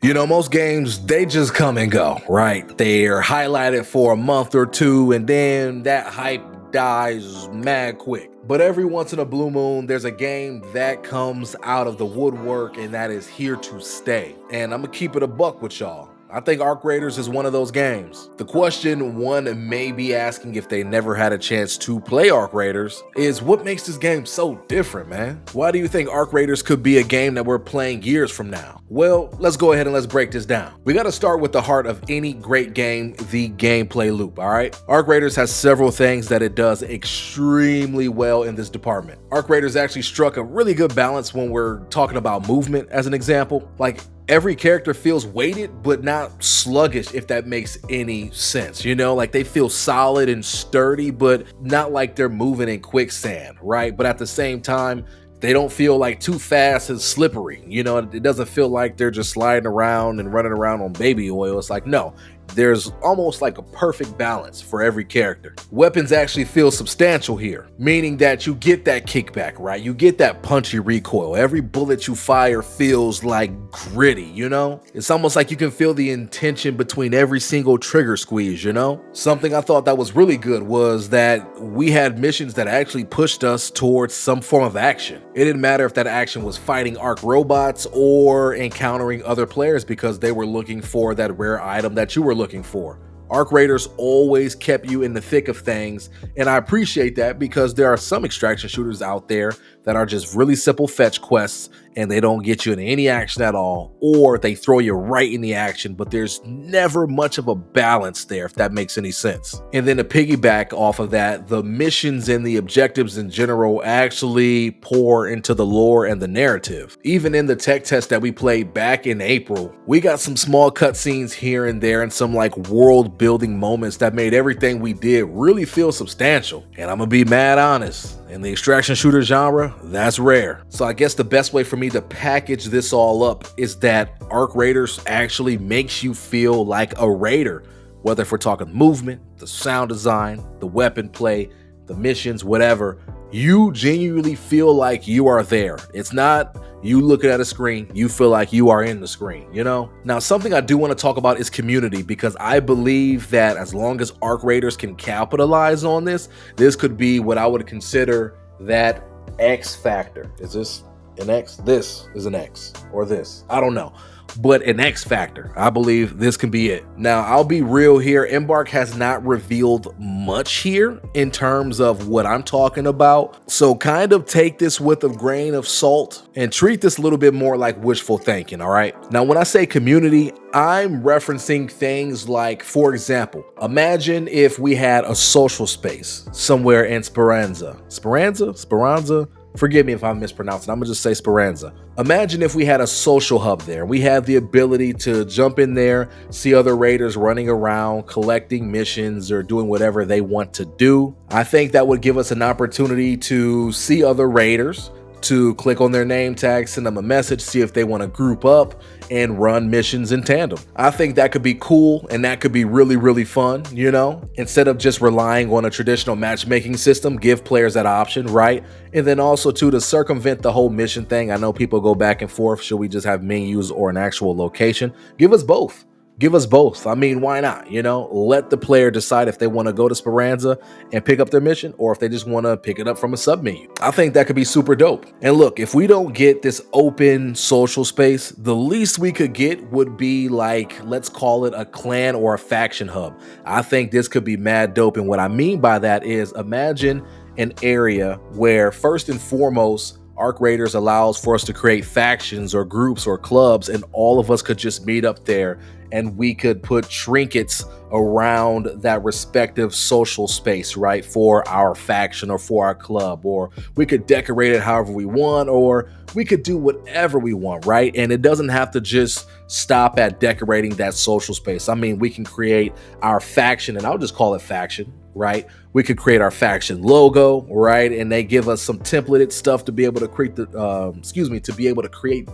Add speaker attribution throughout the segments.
Speaker 1: You know, most games, they just come and go, right? They're highlighted for a month or two, and then that hype dies mad quick. But every once in a blue moon, there's a game that comes out of the woodwork and that is here to stay. And I'm gonna keep it a buck with y'all. I think Arc Raiders is one of those games. The question one may be asking if they never had a chance to play Arc Raiders is what makes this game so different, man? Why do you think Arc Raiders could be a game that we're playing years from now? Well, let's go ahead and let's break this down. We gotta start with the heart of any great game, the gameplay loop, all right? Arc Raiders has several things that it does extremely well in this department. Arc Raiders actually struck a really good balance when we're talking about movement, as an example. Like, every character feels weighted, but not sluggish, if that makes any sense. You know, like they feel solid and sturdy, but not like they're moving in quicksand, right? But at the same time, they don't feel like too fast and slippery. You know, it doesn't feel like they're just sliding around and running around on baby oil. It's like, no, there's almost like a perfect balance for every character. Weapons actually feel substantial here, meaning that you get that kickback, right? You get that punchy recoil. Every bullet you fire feels like gritty, you know? It's almost like you can feel the intention between every single trigger squeeze, you know? Something I thought that was really good was that we had missions that actually pushed us towards some form of action. It didn't matter if that action was fighting Arc robots or encountering other players because they were looking for that rare item that you were looking for. Arc Raiders always kept you in the thick of things, and I appreciate that because there are some extraction shooters out there that are just really simple fetch quests and they don't get you in any action at all, or they throw you right in the action, but there's never much of a balance there, if that makes any sense. And then to piggyback off of that, the missions and the objectives in general actually pour into the lore and the narrative. Even in the tech test that we played back in April, we got some small cutscenes here and there and some like world building moments that made everything we did really feel substantial. And I'm gonna be mad honest, in the extraction shooter genre, that's rare. So I guess the best way for me to package this all up is that Arc Raiders actually makes you feel like a raider, whether if we're talking movement, the sound design, the weapon play, the missions, whatever. You genuinely feel like you are there. It's not you looking at a screen, you feel like you are in the screen, you know? Now, something I do want to talk about is community, because I believe that as long as Arc Raiders can capitalize on this, this could be what I would consider that X factor. Is this an X? This is an X, or this, I don't know. But an X factor. I believe this can be it. Now, I'll be real here. Embark has not revealed much here in terms of what I'm talking about. So kind of take this with a grain of salt and treat this a little bit more like wishful thinking, all right? Now, when I say community, I'm referencing things like, for example, imagine if we had a social space somewhere in Speranza. Speranza? Forgive me if I'm mispronouncing. I'm gonna just say Speranza. Imagine if we had a social hub there. We had the ability to jump in there, see other raiders running around, collecting missions or doing whatever they want to do. I think that would give us an opportunity to see other raiders, to click on their name tag, send them a message, see if they want to group up and run missions in tandem. I think that could be cool and that could be really, really fun, you know? Instead of just relying on a traditional matchmaking system, give players that option, right? And then also too, to circumvent the whole mission thing, I know people go back and forth, should we just have menus or an actual location? Give us both. Give us both. I mean, why not? You know, let the player decide if they want to go to Speranza and pick up their mission or if they just want to pick it up from a sub menu. I think that could be super dope. And look, if we don't get this open social space, the least we could get would be like, let's call it a clan or a faction hub. I think this could be mad dope. And what I mean by that is, imagine an area where first and foremost, Arc Raiders allows for us to create factions or groups or clubs, and all of us could just meet up there and we could put trinkets around that respective social space, right? For our faction or for our club, or we could decorate it however we want, or we could do whatever we want, right? And it doesn't have to just stop at decorating that social space. I mean, we can create our faction, and I'll just call it faction, right? We could create our faction logo, right? And they give us some templated stuff to be able to create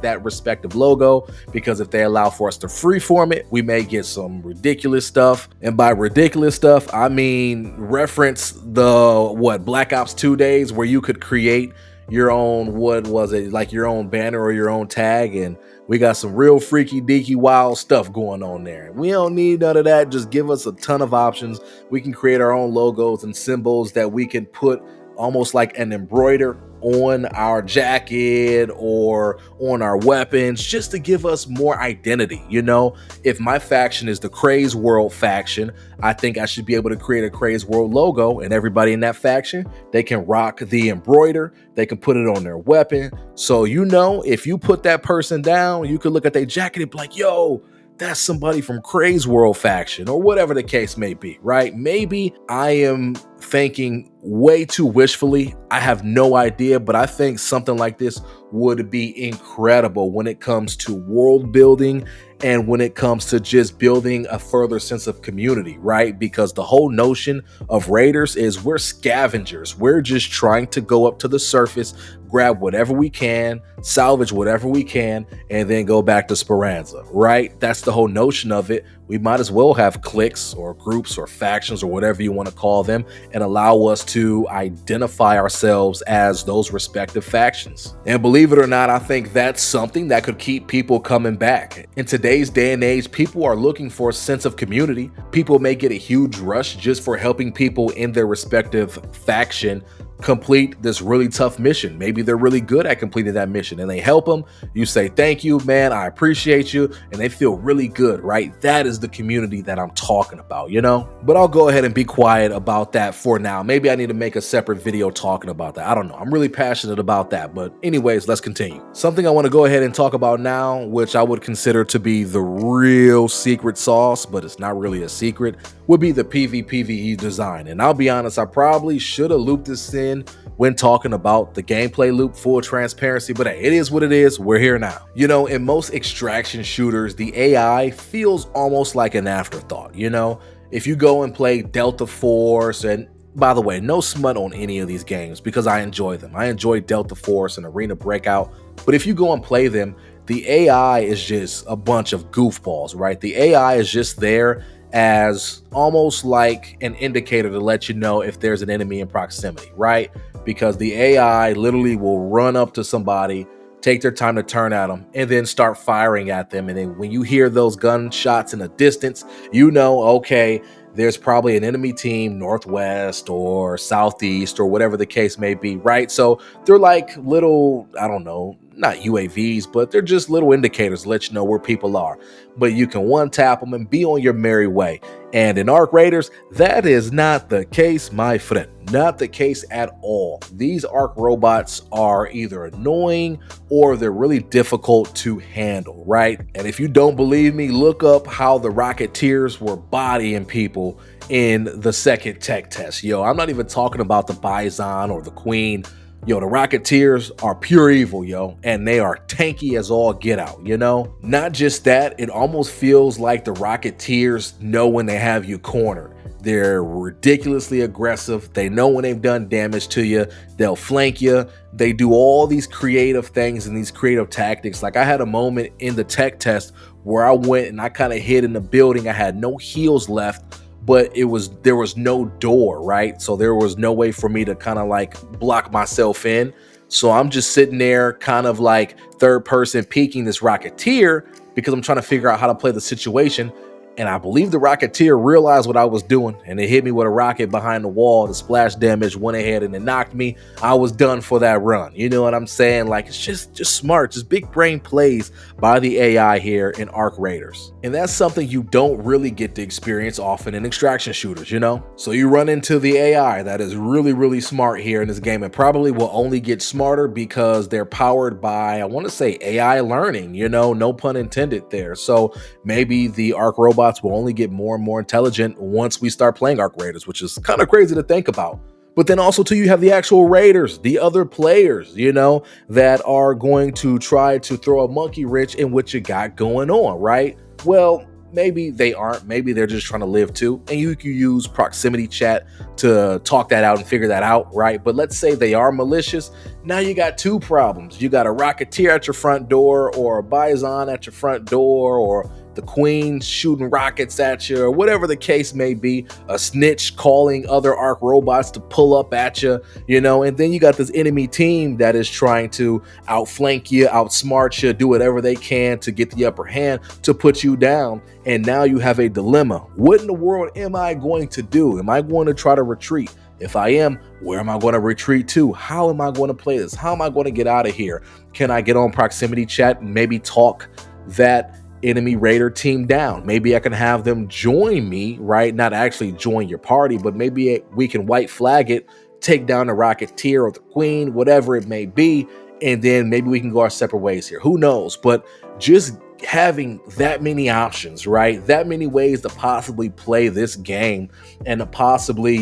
Speaker 1: that respective logo, because if they allow for us to freeform it, we may get some ridiculous stuff. And by ridiculous stuff, I mean reference the Black Ops 2 days where you could create your own, your own banner or your own tag, and We got some real freaky deaky wild stuff going on there. We don't need none of that. Just give us a ton of options. We can create our own logos and symbols that we can put almost like an embroider on our jacket or on our weapons, just to give us more identity. You know, if my faction is the Craze World faction, I think I should be able to create a Craze World logo, and everybody in that faction, they can rock the embroider, they can put it on their weapon. So, you know, if you put that person down, you could look at their jacket and be like, yo, that's somebody from Craze World faction, or whatever the case may be, right? Maybe I am thinking way too wishfully. I have no idea, but I think something like this would be incredible when it comes to world building and when it comes to just building a further sense of community, right? Because the whole notion of raiders is we're scavengers. We're just trying to go up to the surface, grab whatever we can, salvage whatever we can, and then go back to Speranza, right? That's the whole notion of it. We might as well have cliques or groups or factions or whatever you want to call them, and allow us to identify ourselves as those respective factions. And believe it or not, I think that's something that could keep people coming back. In today's day and age, people are looking for a sense of community. People may get a huge rush just for helping people in their respective faction complete this really tough mission. Maybe they're really good at completing that mission and they help them. You say, thank you, man, I appreciate you. And they feel really good, right? That is the community that I'm talking about, you know? But I'll go ahead and be quiet about that for now. Maybe I need to make a separate video talking about that. I don't know. I'm really passionate about that. But anyways, let's continue. Something I want to go ahead and talk about now, which I would consider to be the real secret sauce, but it's not really a secret, would be the PvPvE design. And I'll be honest, I probably should have looped this in when talking about the gameplay loop, full transparency, but hey, it is what it is. We're here now. You know, in most extraction shooters, the AI feels almost like an afterthought. You know, if you go and play Delta Force, and by the way, no smut on any of these games because I enjoy them. I enjoy Delta Force and Arena Breakout, but if you go and play them, the AI is just a bunch of goofballs, right? The AI is just there as almost like an indicator to let you know if there's an enemy in proximity, right? Because the AI literally will run up to somebody, take their time to turn at them, and then start firing at them. And then when you hear those gunshots in the distance, you know, okay, there's probably an enemy team northwest or southeast or whatever the case may be, right? So they're like little, I don't know, not UAVs, but they're just little indicators to let you know where people are. But you can one tap them and be on your merry way. And in Arc Raiders, that is not the case, my friend. Not the case at all. These Arc robots are either annoying or they're really difficult to handle, right? And if you don't believe me, look up how the Rocketeers were bodying people in the second tech test. Yo, I'm not even talking about the Bison or the Queen. Yo, the Rocketeers are pure evil, yo, and they are tanky as all get out, you know? Not just that, it almost feels like the Rocketeers know when they have you cornered. They're ridiculously aggressive. They know when they've done damage to you. They'll flank you. They do all these creative things and these creative tactics. Like I had a moment in the tech test where I went and I kind of hid in the building. I had no heals left, but there was no door, right? So there was no way for me to kind of like block myself in. So I'm just sitting there kind of like third person peeking this Rocketeer because I'm trying to figure out how to play the situation. And I believe the Rocketeer realized what I was doing, and it hit me with a rocket behind the wall. The splash damage went ahead and it knocked me. I was done for that run. You know what I'm saying? Like, it's just smart, just big brain plays by the AI here in Arc Raiders. And that's something you don't really get to experience often in extraction shooters, you know? So you run into the AI that is really, really smart here in this game, and probably will only get smarter because they're powered by, I want to say, AI learning, you know, no pun intended there. So maybe the Arc robots will only get more and more intelligent once we start playing Arc Raiders, which is kind of crazy to think about. But then also too, you have the actual Raiders, the other players, you know, that are going to try to throw a monkey wrench in what you got going on, right? Well, maybe they aren't. Maybe they're just trying to live too. And you can use proximity chat to talk that out and figure that out, right? But let's say they are malicious. Now you got two problems. You got a Rocketeer at your front door, or a Bison at your front door, or the queen shooting rockets at you, or whatever the case may be, a snitch calling other Arc robots to pull up at you, and then you got this enemy team that is trying to outflank you, outsmart you, do whatever they can to get the upper hand to put you down. And now you have a dilemma. What in the world am I going to do? Am I going to try to retreat? If I am, where am I going to retreat to? How am I going to play this? How am I going to get out of here? Can I get on proximity chat and maybe talk that enemy raider team down? Maybe I can have them join me, right? Not actually join your party, but maybe we can white flag it, take down the Rocketeer or the Queen, whatever it may be, and then maybe we can go our separate ways here. Who knows? But just having that many options, right? That many ways to possibly play this game and to possibly,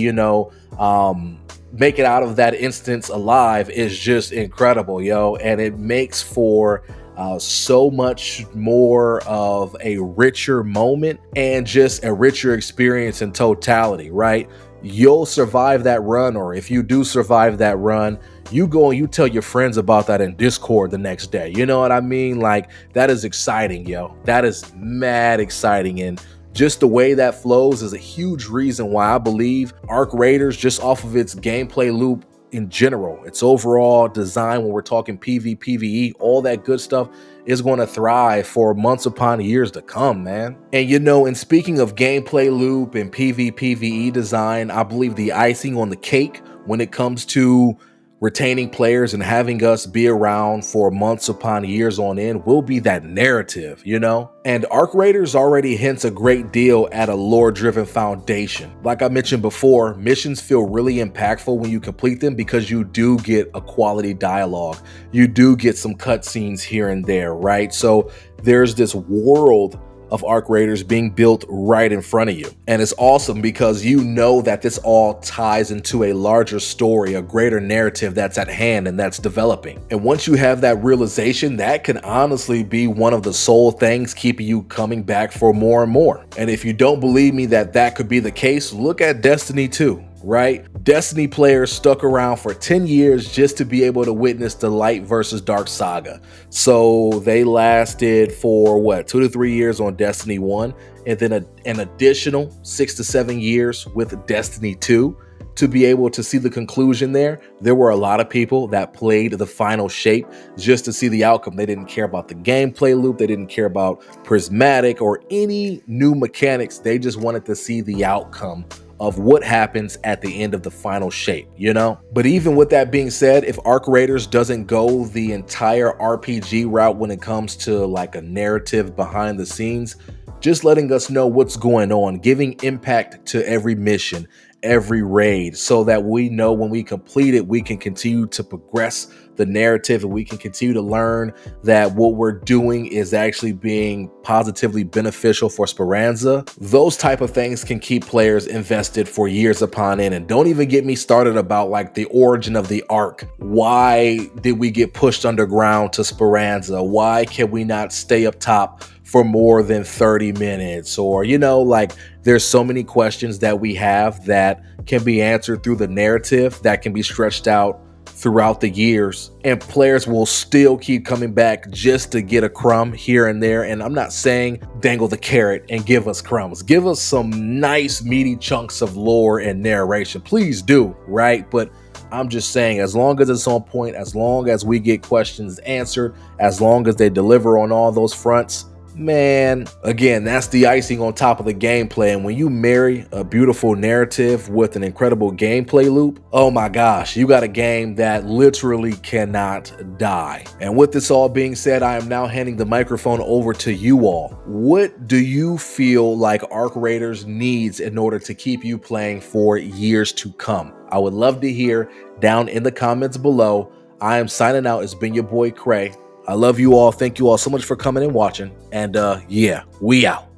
Speaker 1: make it out of that instance alive is just incredible, yo. And it makes for so much more of a richer moment and just a richer experience in totality, right? You'll survive that run, or if you do survive that run, you go and you tell your friends about that in Discord the next day. You know what I mean? Like, that is exciting, yo. That is mad exciting. And just the way that flows is a huge reason why I believe Arc Raiders, just off of its gameplay loop in general, its overall design, when we're talking PvPvE, all that good stuff, is going to thrive for months upon years to come, man. And and speaking of gameplay loop and PvPvE design, I believe the icing on the cake when it comes to retaining players and having us be around for months upon years on end will be that narrative, And Arc Raiders already hints a great deal at a lore-driven foundation. Like I mentioned before, missions feel really impactful when you complete them because you do get a quality dialogue. You do get some cutscenes here and there, right? So there's this world of Arc Raiders being built right in front of you. And it's awesome because you know that this all ties into a larger story, a greater narrative that's at hand and that's developing. And once you have that realization, that can honestly be one of the sole things keeping you coming back for more and more. And if you don't believe me that that could be the case, look at Destiny 2. Right? Destiny players stuck around for 10 years just to be able to witness the light versus dark saga. So they lasted for 2 to 3 years on Destiny 1, and then an additional 6 to 7 years with Destiny 2 to be able to see the conclusion there. There were a lot of people that played the final shape just to see the outcome. They didn't care about the gameplay loop. They didn't care about prismatic or any new mechanics. They just wanted to see the outcome of what happens at the end of the final shape, But even with that being said, if Arc Raiders doesn't go the entire RPG route when it comes to like a narrative behind the scenes, just letting us know what's going on, giving impact to every mission, every raid, so that we know when we complete it, we can continue to progress the narrative and we can continue to learn that what we're doing is actually being positively beneficial for Speranza. Those type of things can keep players invested for years upon end. And don't even get me started about like the origin of the Arc. Why did we get pushed underground to Speranza? Why can we not stay up top for more than 30 minutes? Or, there's so many questions that we have that can be answered through the narrative that can be stretched out throughout the years, and players will still keep coming back just to get a crumb here and there. And I'm not saying dangle the carrot and give us crumbs. Give us some nice meaty chunks of lore and narration. Please do, right? But I'm just saying, as long as it's on point, as long as we get questions answered, as long as they deliver on all those fronts, man, again, that's the icing on top of the gameplay. And when you marry a beautiful narrative with an incredible gameplay loop, oh my gosh, you got a game that literally cannot die. And with this all being said, I am now handing the microphone over to you all. What do you feel like Arc Raiders needs in order to keep you playing for years to come? I would love to hear down in the comments below. I am signing out. It's been your boy Cray. I love you all. Thank you all so much for coming and watching. And yeah, we out.